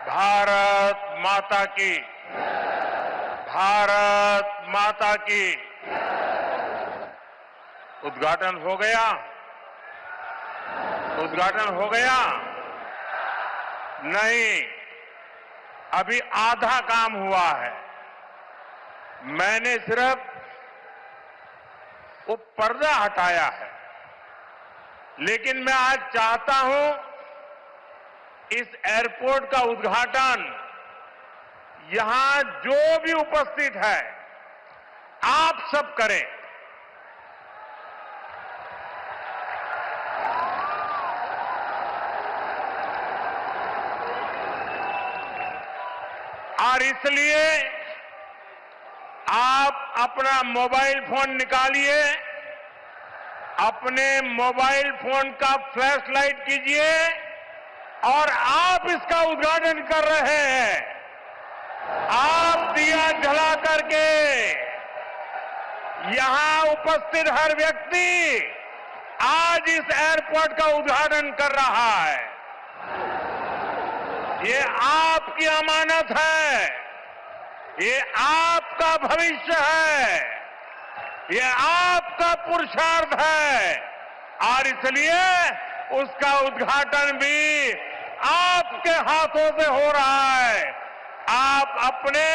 भारत माता की, भारत माता की। उद्घाटन हो गया, उद्घाटन हो गया? नहीं, अभी आधा काम हुआ है। मैंने सिर्फ वो पर्दा हटाया है, लेकिन मैं आज चाहता हूं इस एयरपोर्ट का उद्घाटन यहां जो भी उपस्थित है आप सब करें। और इसलिए आप अपना मोबाइल फोन निकालिए, अपने मोबाइल फोन का फ्लैश लाइट कीजिए और आप इसका उद्घाटन कर रहे हैं। आप दिया जला करके यहां उपस्थित हर व्यक्ति आज इस एयरपोर्ट का उद्घाटन कर रहा है। ये आपकी अमानत है, ये आपका भविष्य है, ये आपका पुरुषार्थ है और इसलिए उसका उद्घाटन भी आपके हाथों से हो रहा है। आप अपने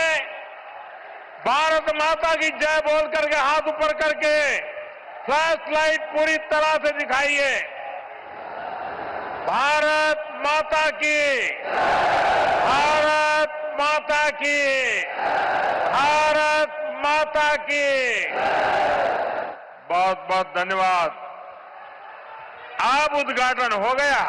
भारत माता की जय बोल करके हाथ ऊपर करके फ्लैश लाइट पूरी तरह से दिखाइए। भारत माता की, भारत माता की, भारत माता की। बहुत बहुत धन्यवाद। अब उद्घाटन हो गया।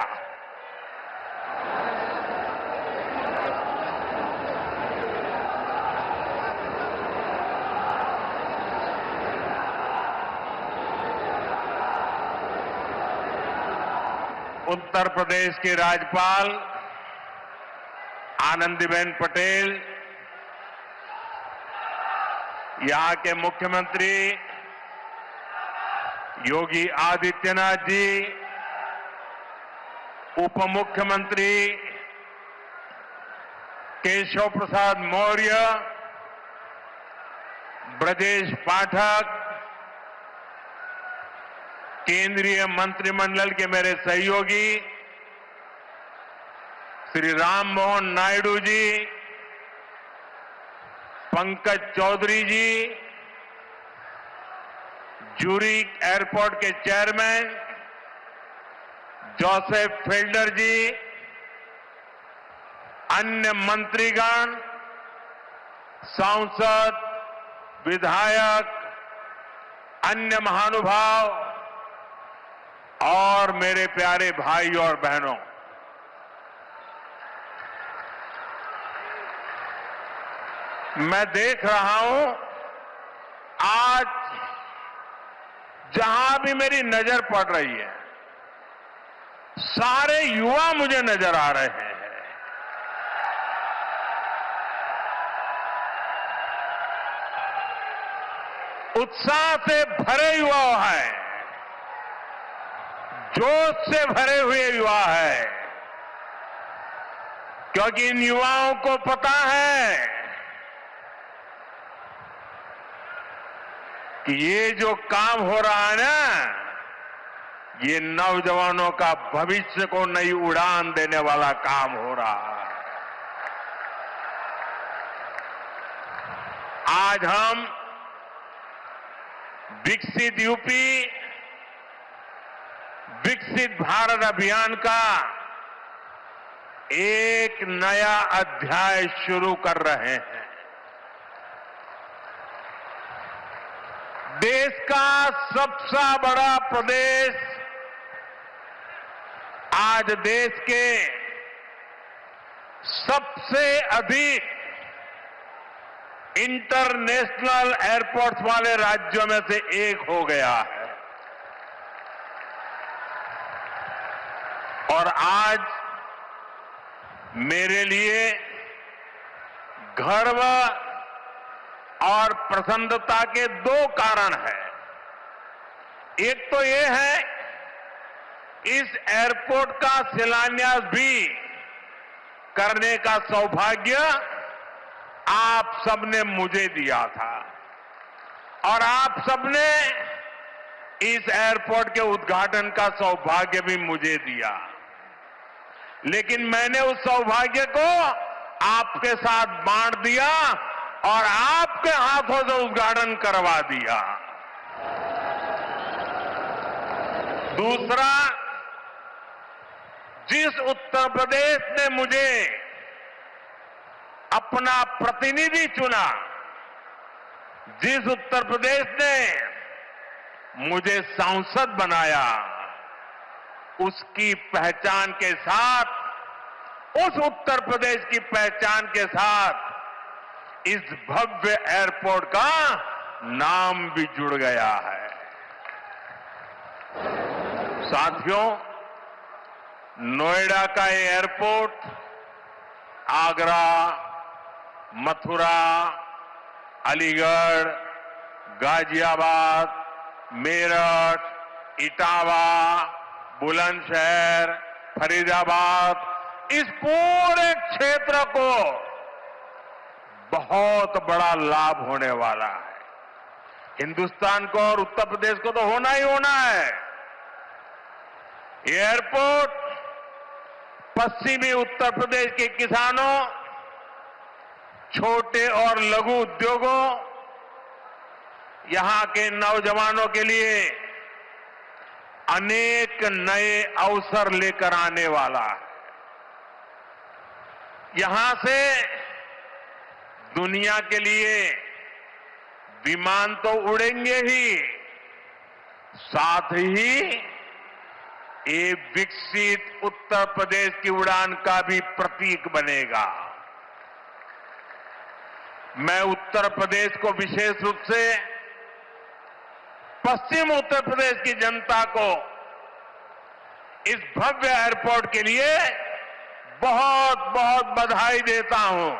उत्तर प्रदेश के राज्यपाल आनंदीबेन पटेल, यहां के मुख्यमंत्री योगी आदित्यनाथ जी, उप मुख्यमंत्री केशव प्रसाद मौर्य, ब्रजेश पाठक, केंद्रीय मंत्रिमंडल के मेरे सहयोगी श्री राम मोहन नायडू जी, पंकज चौधरी जी, ज्यूरिक एयरपोर्ट के चेयरमैन जोसेफ फेल्डर जी, अन्य मंत्रीगण, सांसद, विधायक, अन्य महानुभाव और मेरे प्यारे भाई और बहनों, मैं देख रहा हूं आज जहां भी मेरी नजर पड़ रही है सारे युवा मुझे नजर आ रहे हैं। उत्साह से भरे युवा हैं, जोश से भरे हुए युवा है, क्योंकि इन युवाओं को पता है कि ये जो काम हो रहा है ना, ये नौजवानों का भविष्य को नई उड़ान देने वाला काम हो रहा है। आज हम विकसित यूपी, विकसित भारत अभियान का एक नया अध्याय शुरू कर रहे हैं। देश का सबसे बड़ा प्रदेश आज देश के सबसे अधिक इंटरनेशनल एयरपोर्ट्स वाले राज्यों में से एक हो गया है। और आज मेरे लिए गर्व और प्रसन्नता के दो कारण हैं। एक तो ये है इस एयरपोर्ट का शिलान्यास भी करने का सौभाग्य आप सबने मुझे दिया था और आप सबने इस एयरपोर्ट के उद्घाटन का सौभाग्य भी मुझे दिया। लेकिन मैंने उस सौभाग्य को आपके साथ बांट दिया और आपके हाथों से उद्घाटन करवा दिया। दूसरा, जिस उत्तर प्रदेश ने मुझे अपना प्रतिनिधि चुना, जिस उत्तर प्रदेश ने मुझे सांसद बनाया, उसकी पहचान के साथ, उस उत्तर प्रदेश की पहचान के साथ इस भव्य एयरपोर्ट का नाम भी जुड़ गया है। साथियों, नोएडा का ये एयरपोर्ट आगरा, मथुरा, अलीगढ़, गाजियाबाद, मेरठ, इटावा, बुलंदशहर, फरीदाबाद, इस पूरे क्षेत्र को बहुत बड़ा लाभ होने वाला है। हिंदुस्तान को और उत्तर प्रदेश को तो होना ही होना है। एयरपोर्ट पश्चिमी उत्तर प्रदेश के किसानों, छोटे और लघु उद्योगों, यहां के नौजवानों के लिए अनेक नए अवसर लेकर आने वाला है। यहां से दुनिया के लिए विमान तो उड़ेंगे ही, साथ ही ये विकसित उत्तर प्रदेश की उड़ान का भी प्रतीक बनेगा। मैं उत्तर प्रदेश को विशेष रूप से पश्चिम उत्तर प्रदेश की जनता को इस भव्य एयरपोर्ट के लिए बहुत बहुत बधाई देता हूं।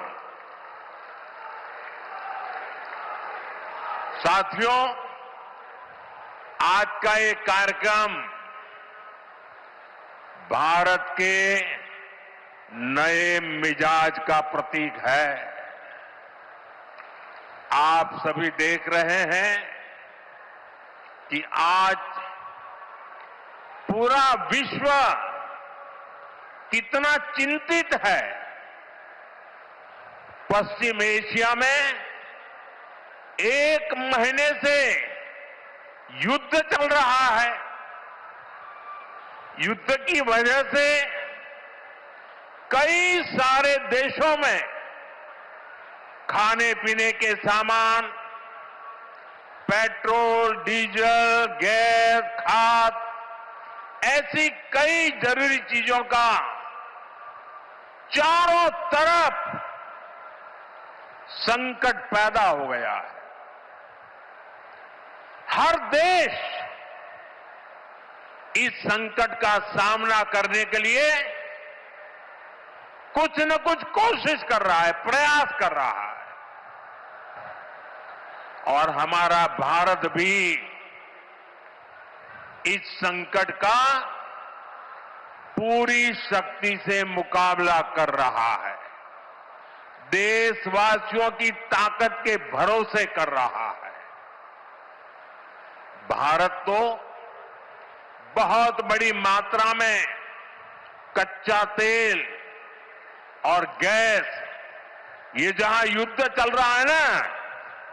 साथियों, आज का ये कार्यक्रम भारत के नए मिजाज का प्रतीक है। आप सभी देख रहे हैं कि आज पूरा विश्व कितना चिंतित है। पश्चिम एशिया में 1 महीने से युद्ध चल रहा है। युद्ध की वजह से कई सारे देशों में खाने पीने के सामान, पेट्रोल, डीजल, गैस, खाद, ऐसी कई जरूरी चीजों का चारों तरफ संकट पैदा हो गया है। हर देश इस संकट का सामना करने के लिए कुछ न कुछ कोशिश कर रहा है, प्रयास कर रहा है। और हमारा भारत भी इस संकट का पूरी शक्ति से मुकाबला कर रहा है, देशवासियों की ताकत के भरोसे कर रहा है। भारत तो बहुत बड़ी मात्रा में कच्चा तेल और गैस, ये जहां युद्ध चल रहा है ना,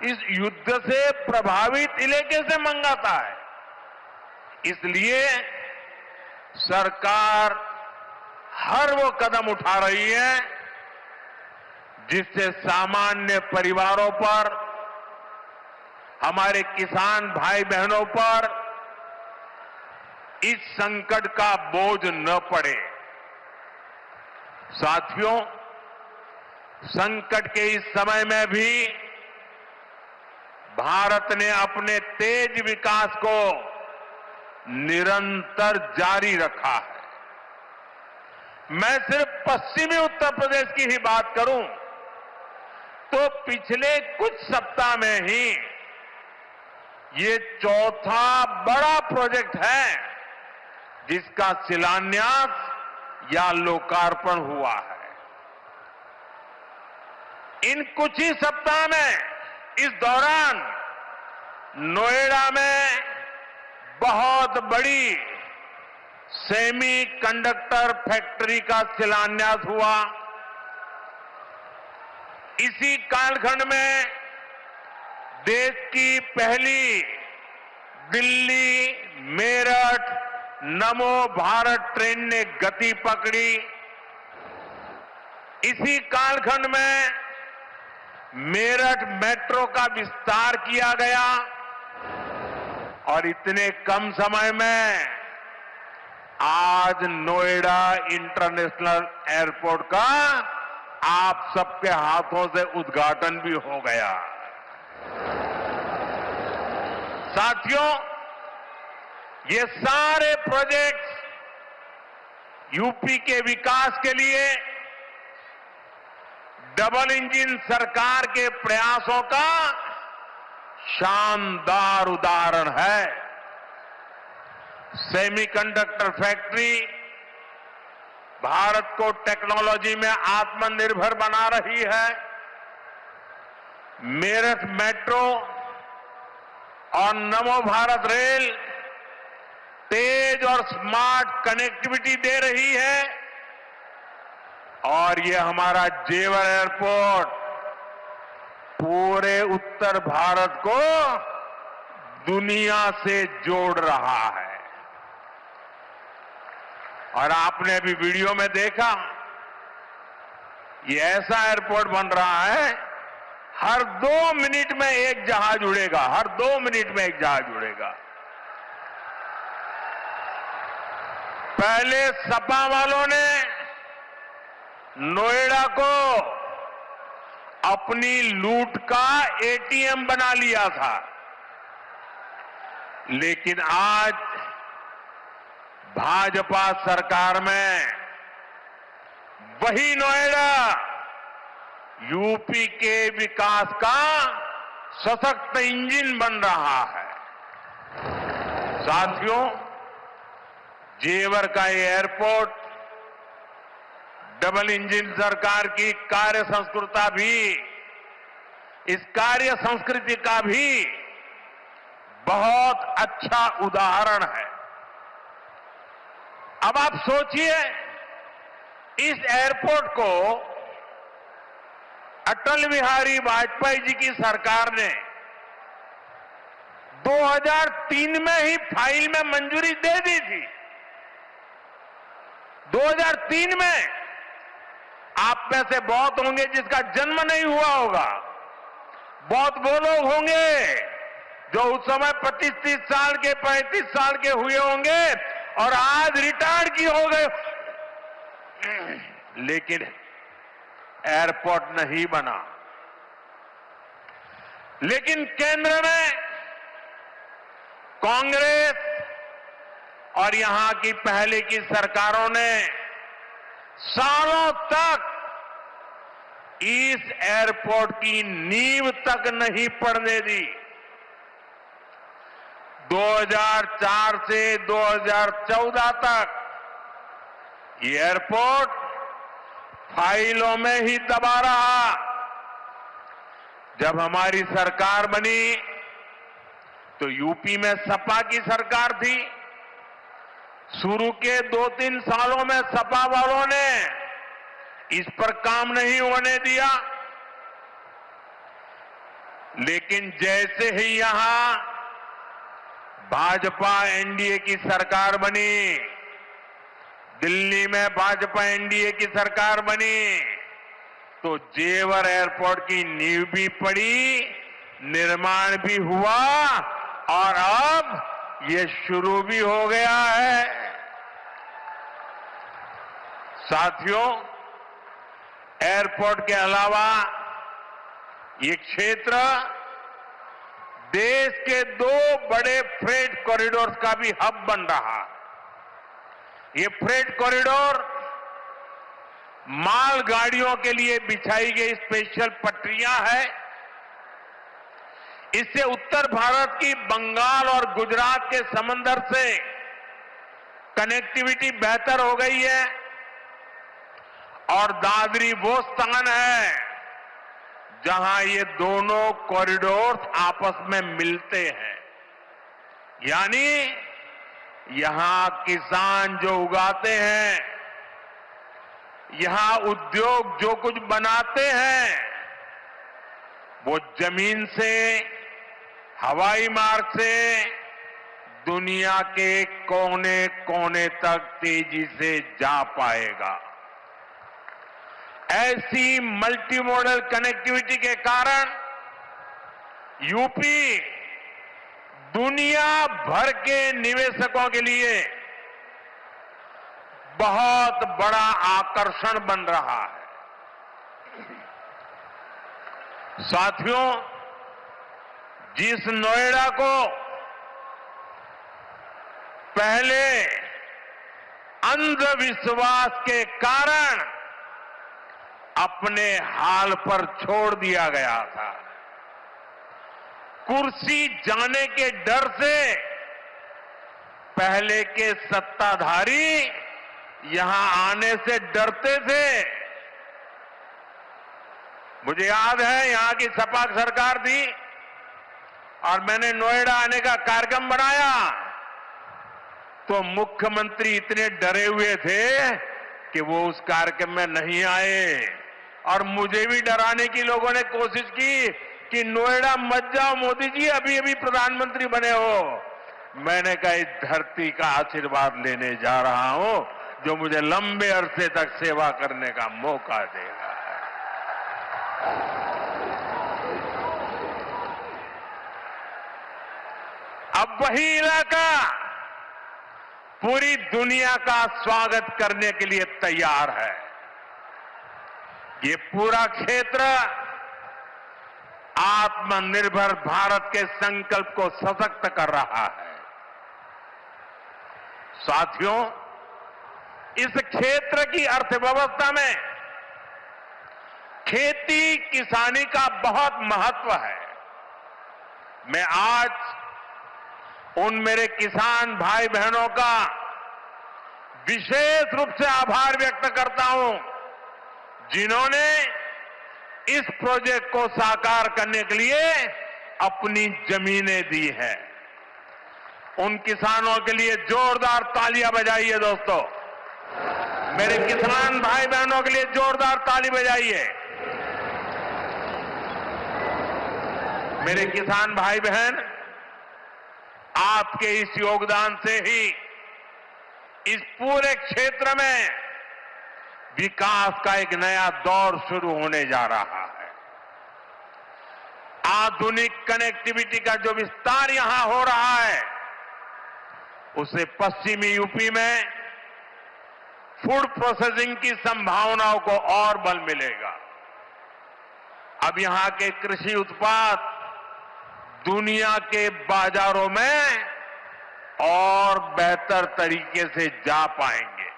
इस युद्ध से प्रभावित इलाके से मंगाता है। इसलिए सरकार हर वो कदम उठा रही है जिससे सामान्य परिवारों पर, हमारे किसान भाई बहनों पर इस संकट का बोझ न पड़े। साथियों, संकट के इस समय में भी भारत ने अपने तेज विकास को निरंतर जारी रखा है। मैं सिर्फ पश्चिमी उत्तर प्रदेश की ही बात करूं तो पिछले कुछ सप्ताह में ही ये चौथा बड़ा प्रोजेक्ट है जिसका शिलान्यास या लोकार्पण हुआ है। इन कुछ ही सप्ताह में इस दौरान नोएडा में बहुत बड़ी सेमी कंडक्टर फैक्ट्री का शिलान्यास हुआ। इसी कालखंड में देश की पहली दिल्ली मेरठ नमो भारत ट्रेन ने गति पकड़ी। इसी कालखंड में मेरठ मेट्रो का विस्तार किया गया और इतने कम समय में आज नोएडा इंटरनेशनल एयरपोर्ट का आप सबके हाथों से उद्घाटन भी हो गया। साथियों, ये सारे प्रोजेक्ट्स यूपी के विकास के लिए डबल इंजन सरकार के प्रयासों का शानदार उदाहरण है। सेमीकंडक्टर फैक्ट्री भारत को टेक्नोलॉजी में आत्मनिर्भर बना रही है। मेरठ मेट्रो और नमो भारत रेल तेज और स्मार्ट कनेक्टिविटी दे रही है और ये हमारा जेवर एयरपोर्ट पूरे उत्तर भारत को दुनिया से जोड़ रहा है। और आपने अभी वीडियो में देखा, ये ऐसा एयरपोर्ट बन रहा है, हर 2 मिनट में एक जहाज उड़ेगा, हर 2 मिनट में एक जहाज उड़ेगा। पहले सपा वालों ने नोएडा को अपनी लूट का एटीएम बना लिया था, लेकिन आज भाजपा सरकार में वही नोएडा यूपी के विकास का सशक्त इंजन बन रहा है। साथियों, जेवर का ये एयरपोर्ट डबल इंजन सरकार की कार्य संस्कृति भी, इस कार्य संस्कृति का भी बहुत अच्छा उदाहरण है। अब आप सोचिए, इस एयरपोर्ट को अटल बिहारी वाजपेयी जी की सरकार ने 2003 में ही फाइल में मंजूरी दे दी थी। 2003 में आप में से बहुत होंगे जिसका जन्म नहीं हुआ होगा, बहुत वो लोग होंगे जो उस समय 25-30 साल के 35 साल के हुए होंगे और आज रिटायर की हो गए, लेकिन एयरपोर्ट नहीं बना। लेकिन केंद्र में कांग्रेस और यहां की पहले की सरकारों ने सालों तक इस एयरपोर्ट की नींव तक नहीं पड़ने दी। 2004 से 2014 तक ये एयरपोर्ट फाइलों में ही दबा रहा। जब हमारी सरकार बनी तो यूपी में सपा की सरकार थी। शुरू के 2-3 सालों में सपा वालों ने इस पर काम नहीं होने दिया, लेकिन जैसे ही यहां भाजपा एनडीए की सरकार बनी, दिल्ली में भाजपा एनडीए की सरकार बनी, तो जेवर एयरपोर्ट की नींव भी पड़ी, निर्माण भी हुआ और अब ये शुरू भी हो गया है। साथियों, एयरपोर्ट के अलावा ये क्षेत्र देश के 2 बड़े फ्रेट कॉरिडोर का भी हब बन रहा है। ये फ्रेट कॉरिडोर मालगाड़ियों के लिए बिछाई गई स्पेशल पटरियां हैं। इससे उत्तर भारत की बंगाल और गुजरात के समंदर से कनेक्टिविटी बेहतर हो गई है और दादरी वो स्थान है जहां ये दोनों कॉरिडोर्स आपस में मिलते हैं, यानी यहां किसान जो उगाते हैं, यहां उद्योग जो कुछ बनाते हैं, वो जमीन से, हवाई मार्ग से दुनिया के कोने कोने तक तेजी से जा पाएगा। ऐसी मल्टी मॉडल कनेक्टिविटी के कारण यूपी दुनिया भर के निवेशकों के लिए बहुत बड़ा आकर्षण बन रहा है। साथियों, जिस नोएडा को पहले अंधविश्वास के कारण अपने हाल पर छोड़ दिया गया था, कुर्सी जाने के डर से पहले के सत्ताधारी यहां आने से डरते थे। मुझे याद है यहां की सपा सरकार थी और मैंने नोएडा आने का कार्यक्रम बनाया, तो मुख्यमंत्री इतने डरे हुए थे कि वो उस कार्यक्रम में नहीं आए और मुझे भी डराने की लोगों ने कोशिश की कि नोएडा मत जाओ मोदी जी, अभी अभी प्रधानमंत्री बने हो। मैंने कहा इस धरती का आशीर्वाद लेने जा रहा हूं जो मुझे लंबे अरसे तक सेवा करने का मौका देगा। अब वही इलाका पूरी दुनिया का स्वागत करने के लिए तैयार है। ये पूरा क्षेत्र आत्मनिर्भर भारत के संकल्प को सशक्त कर रहा है। साथियों, इस क्षेत्र की अर्थव्यवस्था में खेती किसानी का बहुत महत्व है। मैं आज उन मेरे किसान भाई बहनों का विशेष रूप से आभार व्यक्त करता हूं जिन्होंने इस प्रोजेक्ट को साकार करने के लिए अपनी जमीनें दी है। उन किसानों के लिए जोरदार तालियां बजाइए दोस्तों। मेरे किसान भाई बहनों के लिए जोरदार ताली बजाइए। मेरे किसान भाई बहन, आपके इस योगदान से ही इस पूरे क्षेत्र में विकास का एक नया दौर शुरू होने जा रहा है। आधुनिक कनेक्टिविटी का जो विस्तार यहां हो रहा है, उससे पश्चिमी यूपी में फूड प्रोसेसिंग की संभावनाओं को और बल मिलेगा। अब यहां के कृषि उत्पाद दुनिया के बाजारों में और बेहतर तरीके से जा पाएंगे।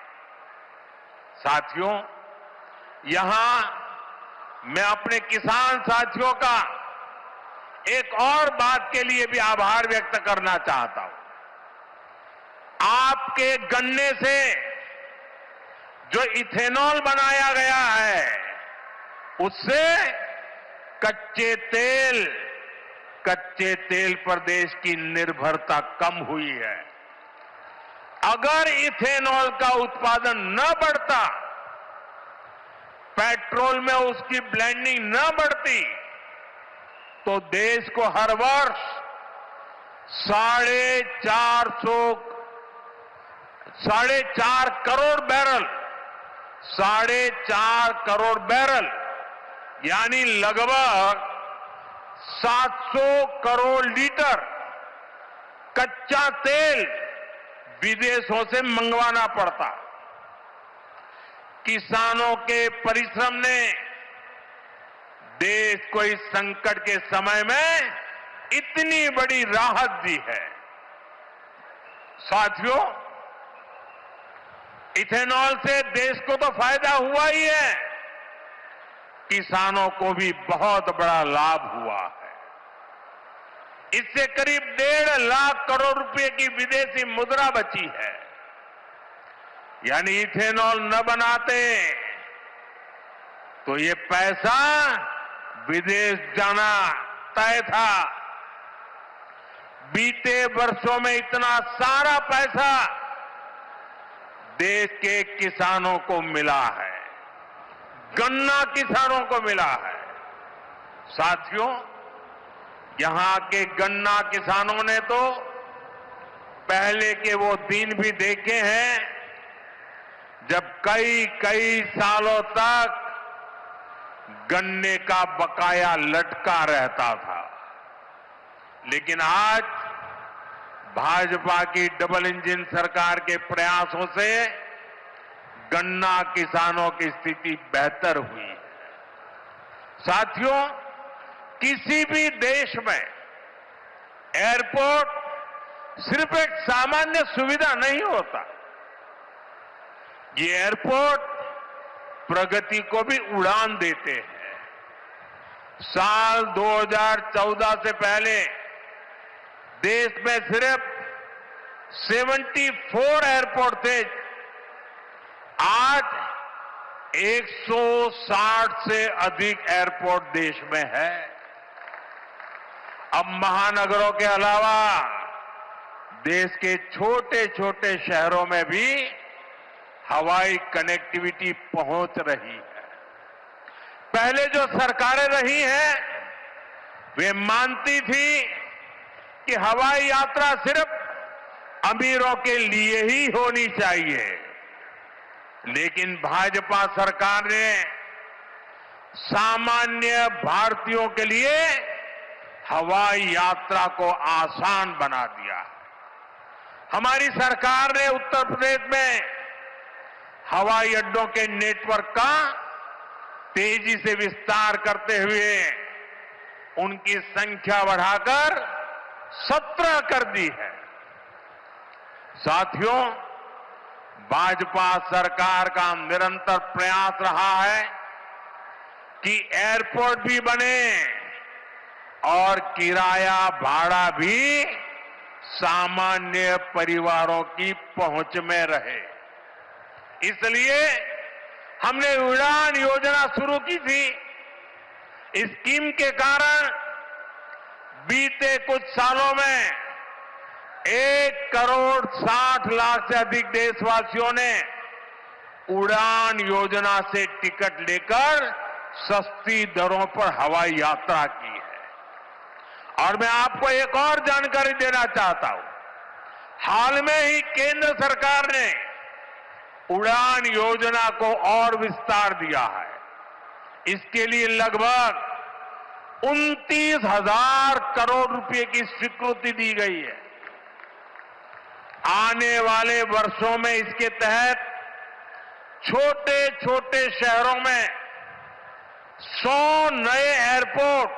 साथियों, यहां मैं अपने किसान साथियों का एक और बात के लिए भी आभार व्यक्त करना चाहता हूं। आपके गन्ने से जो इथेनॉल बनाया गया है, उससे कच्चे तेल पर देश की निर्भरता कम हुई है। अगर इथेनॉल का उत्पादन न बढ़ता, पेट्रोल में उसकी ब्लेंडिंग न बढ़ती, तो देश को हर वर्ष 4.5 करोड़ बैरल 4.5 करोड़ बैरल यानी लगभग 700 करोड़ लीटर कच्चा तेल विदेशों से मंगवाना पड़ता। किसानों के परिश्रम ने देश को इस संकट के समय में इतनी बड़ी राहत दी है। साथियों, इथेनॉल से देश को तो फायदा हुआ ही है, किसानों को भी बहुत बड़ा लाभ हुआ है। इससे करीब 1.5 लाख करोड़ रुपए की विदेशी मुद्रा बची है। यानी इथेनॉल न बनाते तो ये पैसा विदेश जाना तय था। बीते वर्षों में इतना सारा पैसा देश के किसानों को मिला है, गन्ना किसानों को मिला है। साथियों, यहां के गन्ना किसानों ने तो पहले के वो दिन भी देखे हैं जब कई कई सालों तक गन्ने का बकाया लटका रहता था। लेकिन आज भाजपा की डबल इंजन सरकार के प्रयासों से गन्ना किसानों की स्थिति बेहतर हुई है। साथियों, किसी भी देश में एयरपोर्ट सिर्फ एक सामान्य सुविधा नहीं होता। ये एयरपोर्ट प्रगति को भी उड़ान देते हैं। साल 2014 से पहले देश में सिर्फ 74 एयरपोर्ट थे। आज 160 से अधिक एयरपोर्ट देश में है। अब महानगरों के अलावा देश के छोटे छोटे शहरों में भी हवाई कनेक्टिविटी पहुंच रही है। पहले जो सरकारें रही हैं, वे मानती थी कि हवाई यात्रा सिर्फ अमीरों के लिए ही होनी चाहिए। लेकिन भाजपा सरकार ने सामान्य भारतीयों के लिए हवाई यात्रा को आसान बना दिया। हमारी सरकार ने उत्तर प्रदेश में हवाई अड्डों के नेटवर्क का तेजी से विस्तार करते हुए उनकी संख्या बढ़ाकर 17 कर दी है। साथियों, भाजपा सरकार का निरंतर प्रयास रहा है कि एयरपोर्ट भी बने और किराया भाड़ा भी सामान्य परिवारों की पहुंच में रहे। इसलिए हमने उड़ान योजना शुरू की थी। इस स्कीम के कारण बीते कुछ सालों में 1,60,00,000 से अधिक देशवासियों ने उड़ान योजना से टिकट लेकर सस्ती दरों पर हवाई यात्रा की है। और मैं आपको एक और जानकारी देना चाहता हूं। हाल में ही केंद्र सरकार ने उड़ान योजना को और विस्तार दिया है। इसके लिए लगभग 29,000 करोड़ रुपए की स्वीकृति दी गई है। आने वाले वर्षों में इसके तहत छोटे छोटे शहरों में 100 नए एयरपोर्ट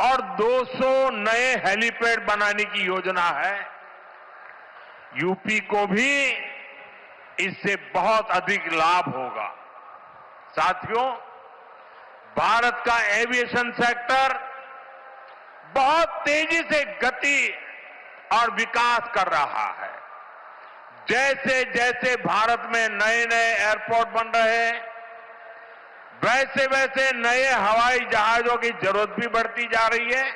और 200 नए हेलीपैड बनाने की योजना है। यूपी को भी इससे बहुत अधिक लाभ होगा। साथियों, भारत का एविएशन सेक्टर बहुत तेजी से गति और विकास कर रहा है। जैसे जैसे भारत में नए नए एयरपोर्ट बन रहे हैं, वैसे वैसे नए हवाई जहाजों की जरूरत भी बढ़ती जा रही है।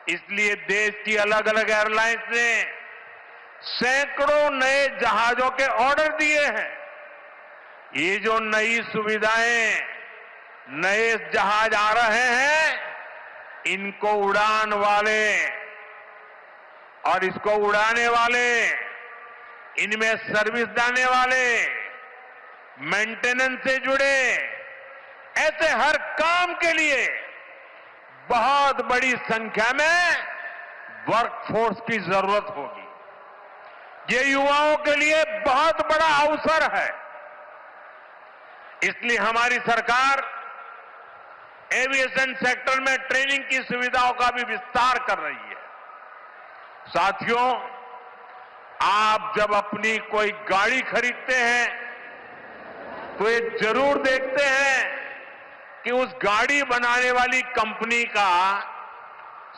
इसलिए देश की अलग अलग एयरलाइंस ने सैकड़ों नए जहाजों के ऑर्डर दिए हैं। ये जो नई सुविधाएं, नए जहाज आ रहे हैं, इनको उड़ान वाले और इसको उड़ाने वाले, इनमें सर्विस देने वाले, मेंटेनेंस से जुड़े, ऐसे हर काम के लिए बहुत बड़ी संख्या में वर्कफोर्स की जरूरत होगी। ये युवाओं के लिए बहुत बड़ा अवसर है। इसलिए हमारी सरकार एविएशन सेक्टर में ट्रेनिंग की सुविधाओं का भी विस्तार कर रही है। साथियों, आप जब अपनी कोई गाड़ी खरीदते हैं तो ये जरूर देखते हैं कि उस गाड़ी बनाने वाली कंपनी का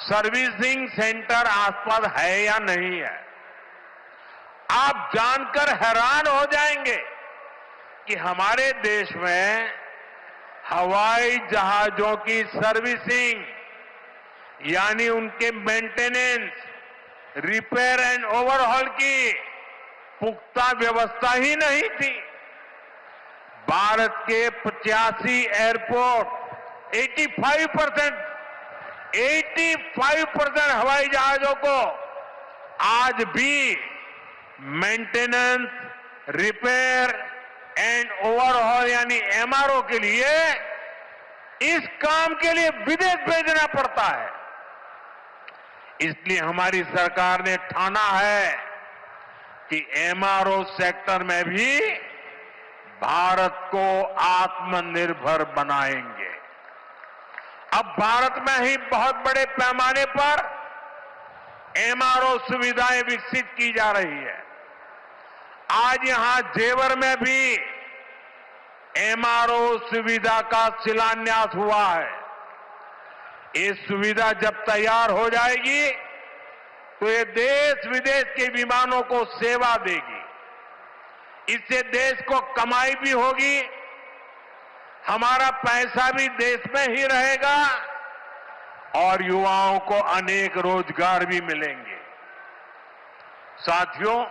सर्विसिंग सेंटर आसपास है या नहीं है। आप जानकर हैरान हो जाएंगे कि हमारे देश में हवाई जहाजों की सर्विसिंग यानी उनके मेंटेनेंस, रिपेयर एंड ओवरहॉल की पुख्ता व्यवस्था ही नहीं थी। भारत के 85 एयरपोर्ट 85% हवाई जहाजों को आज भी मेंटेनेंस, रिपेयर एंड ओवरहॉल यानी एमआरओ के लिए इस काम के लिए विदेश भेजना पड़ता है। इसलिए हमारी सरकार ने ठाना है कि एमआरओ सेक्टर में भी भारत को आत्मनिर्भर बनाएंगे। अब भारत में ही बहुत बड़े पैमाने पर एमआरओ सुविधाएं विकसित की जा रही है। आज यहां जेवर में भी एमआरओ सुविधा का शिलान्यास हुआ है। ये सुविधा जब तैयार हो जाएगी तो ये देश विदेश के विमानों को सेवा देगी। इससे देश को कमाई भी होगी, हमारा पैसा भी देश में ही रहेगा और युवाओं को अनेक रोजगार भी मिलेंगे। साथियों,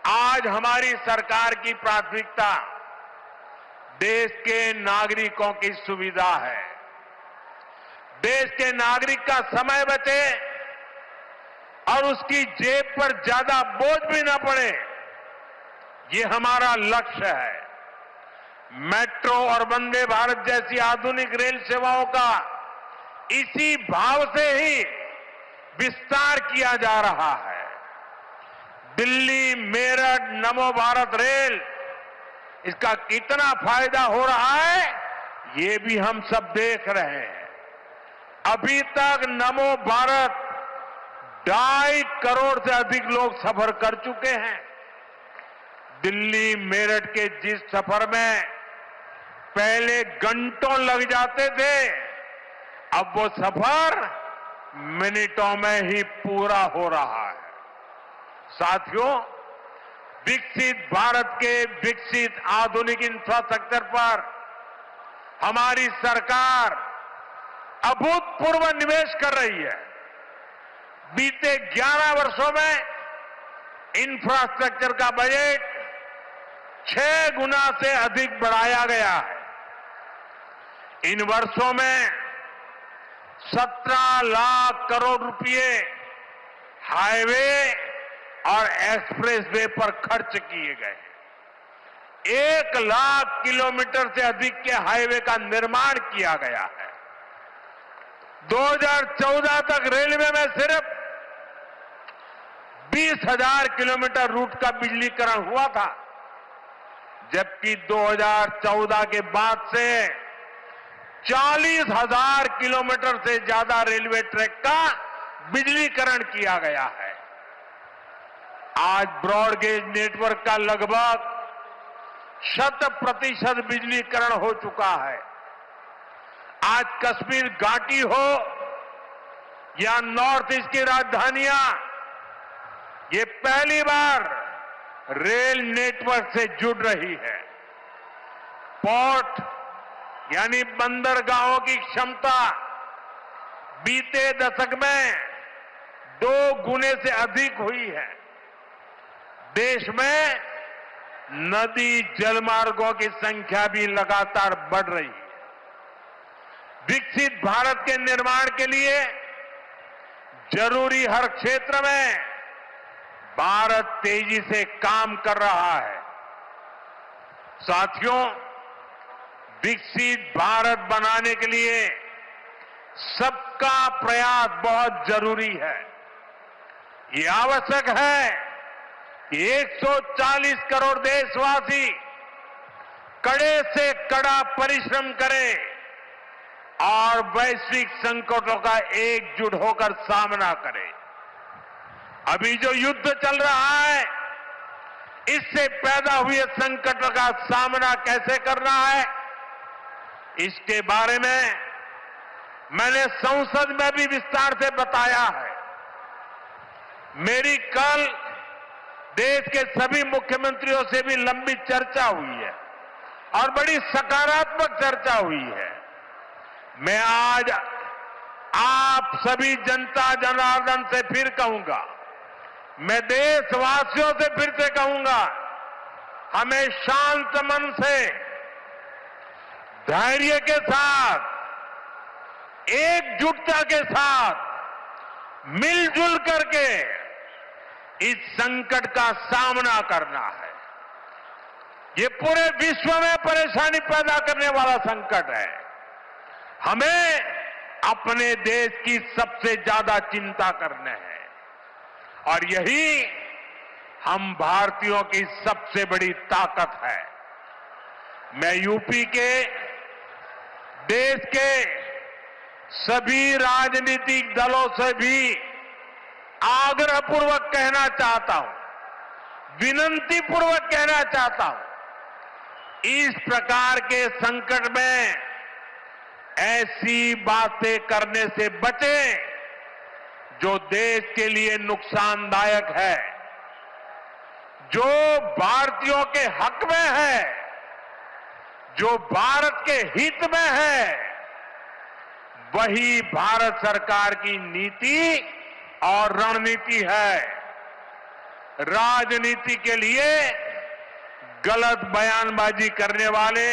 आज हमारी सरकार की प्राथमिकता देश के नागरिकों की सुविधा है। देश के नागरिक का समय बचे और उसकी जेब पर ज्यादा बोझ भी न पड़े, ये हमारा लक्ष्य है। मेट्रो और वंदे भारत जैसी आधुनिक रेल सेवाओं का इसी भाव से ही विस्तार किया जा रहा है। दिल्ली मेरठ नमो भारत रेल, इसका कितना फायदा हो रहा है ये भी हम सब देख रहे हैं। अभी तक नमो भारत 2.5 करोड़ से अधिक लोग सफर कर चुके हैं। दिल्ली मेरठ के जिस सफर में पहले घंटों लग जाते थे, अब वो सफर मिनटों में ही पूरा हो रहा है। साथियों, विकसित भारत के विकसित आधुनिक इंफ्रास्ट्रक्चर पर हमारी सरकार अभूतपूर्व निवेश कर रही है। बीते 11 वर्षों में इंफ्रास्ट्रक्चर का बजट 6 गुना से अधिक बढ़ाया गया है। इन वर्षों में 17 लाख करोड़ रुपए हाईवे और एक्सप्रेसवे पर खर्च किए गए। 1 लाख किलोमीटर से अधिक के हाईवे का निर्माण किया गया है। 2014 तक रेलवे में सिर्फ 20,000 किलोमीटर रूट का बिजलीकरण हुआ था, जबकि 2014 के बाद से 40,000 किलोमीटर से ज्यादा रेलवे ट्रैक का बिजलीकरण किया गया है। आज ब्रॉडगेज नेटवर्क का लगभग 100% बिजलीकरण हो चुका है। आज कश्मीर घाटी हो या नॉर्थ ईस्ट की राजधानियां, ये पहली बार रेल नेटवर्क से जुड़ रही है। पोर्ट यानी बंदरगाहों की क्षमता बीते दशक में 2 गुने से अधिक हुई है। देश में नदी जलमार्गों की संख्या भी लगातार बढ़ रही है। विकसित भारत के निर्माण के लिए जरूरी हर क्षेत्र में भारत तेजी से काम कर रहा है। साथियों, विकसित भारत बनाने के लिए सबका प्रयास बहुत जरूरी है। ये आवश्यक है कि 140 करोड़ देशवासी कड़े से कड़ा परिश्रम करें और वैश्विक संकटों का एकजुट होकर सामना करें। अभी जो युद्ध चल रहा है, इससे पैदा हुए संकट का सामना कैसे करना है, इसके बारे में मैंने संसद में भी विस्तार से बताया है। मेरी कल देश के सभी मुख्यमंत्रियों से भी लंबी चर्चा हुई है। और बड़ी सकारात्मक चर्चा हुई है। मैं आज आप सभी जनता जनार्दन से फिर कहूंगा, मैं देशवासियों से फिर से कहूंगा, हमें शांत मन से, धैर्य के साथ, एकजुटता के साथ, मिलजुल करके इस संकट का सामना करना है। ये पूरे विश्व में परेशानी पैदा करने वाला संकट है। हमें अपने देश की सबसे ज्यादा चिंता करना है और यही हम भारतीयों की सबसे बड़ी ताकत है। मैं यूपी के, देश के सभी राजनीतिक दलों से भी आग्रहपूर्वक कहना चाहता हूं, विनती पूर्वक कहना चाहता हूं, इस प्रकार के संकट में ऐसी बातें करने से बचें जो देश के लिए नुकसानदायक है, जो भारतीयों के हक में है, जो भारत के हित में है, वही भारत सरकार की नीति और रणनीति है। राजनीति के लिए गलत बयानबाजी करने वाले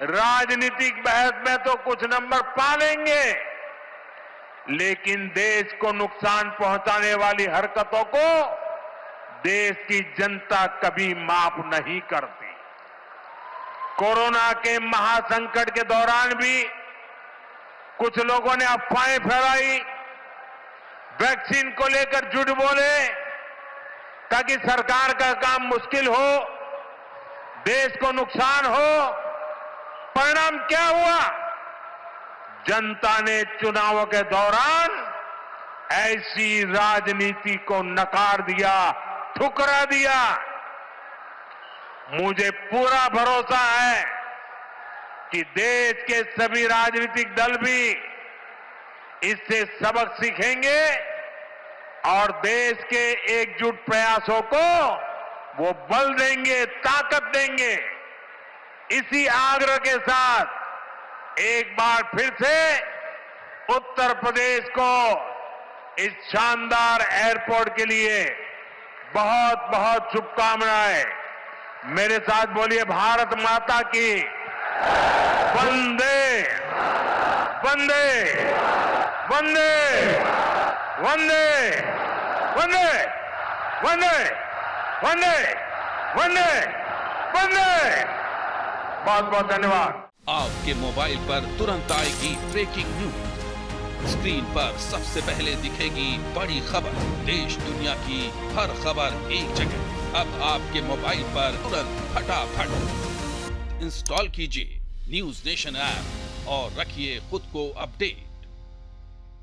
राजनीतिक बहस में तो कुछ नंबर पा लेंगे, लेकिन देश को नुकसान पहुंचाने वाली हरकतों को देश की जनता कभी माफ नहीं करती। कोरोना के महासंकट के दौरान भी कुछ लोगों ने अफवाहें फैलाई, वैक्सीन को लेकर झूठ बोले ताकि सरकार का काम मुश्किल हो, देश को नुकसान हो। परिणाम क्या हुआ? जनता ने चुनावों के दौरान ऐसी राजनीति को नकार दिया, ठुकरा दिया। मुझे पूरा भरोसा है कि देश के सभी राजनीतिक दल भी इससे सबक सीखेंगे और देश के एकजुट प्रयासों को वो बल देंगे, ताकत देंगे। इसी आग्रह के साथ एक बार फिर से उत्तर प्रदेश को इस शानदार एयरपोर्ट के लिए बहुत बहुत शुभकामनाएं। मेरे साथ बोलिए, भारत माता की वंदे वंदे वंदे वंदे वंदे वंदे वंदे वंदे वंदे। बहुत बहुत धन्यवाद। आपके मोबाइल पर तुरंत आएगी ब्रेकिंग न्यूज। स्क्रीन पर सबसे पहले दिखेगी बड़ी खबर। देश दुनिया की हर खबर एक जगह। अब आपके मोबाइल पर तुरंत फटाफट इंस्टॉल कीजिए न्यूज नेशन ऐप और रखिए खुद को अपडेट।